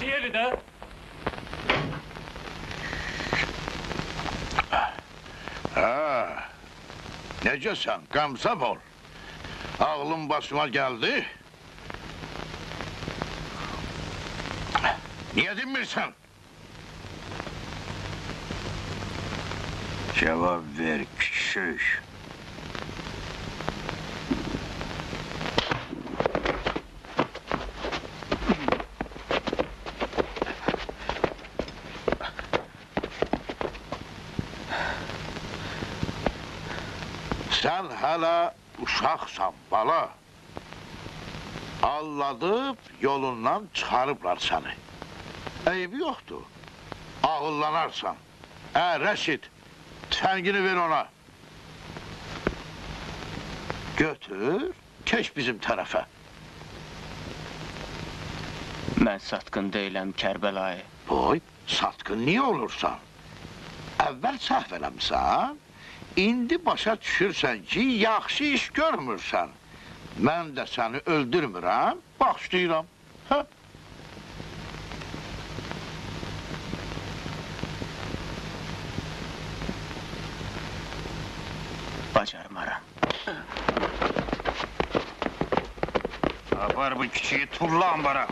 yeri də. Necəsən, qəmsəb ol. Ağlım başıma gəldi. Niyə dinmirsən? Cevap ver küçük. Sən hələ uşaqsan, bala. Alladıb, yolundan çıxarıblar səni. Eybi yoxdur. Ağıllanarsan. Rəşid, tüfəngini ver ona. Götür, keç bizim tərəfə. Mən satqın deyiləm, Kərbəlayı. Boy, satqın niyə olursan? Əvvəl səhv eləmsən, indi başa düşürsən ki, yaxşı iş görmürsən. Mən də səni öldürmürəm, bağışlayıram. Hə? Bacarmaram. Apar bu küçüğü turla ambara.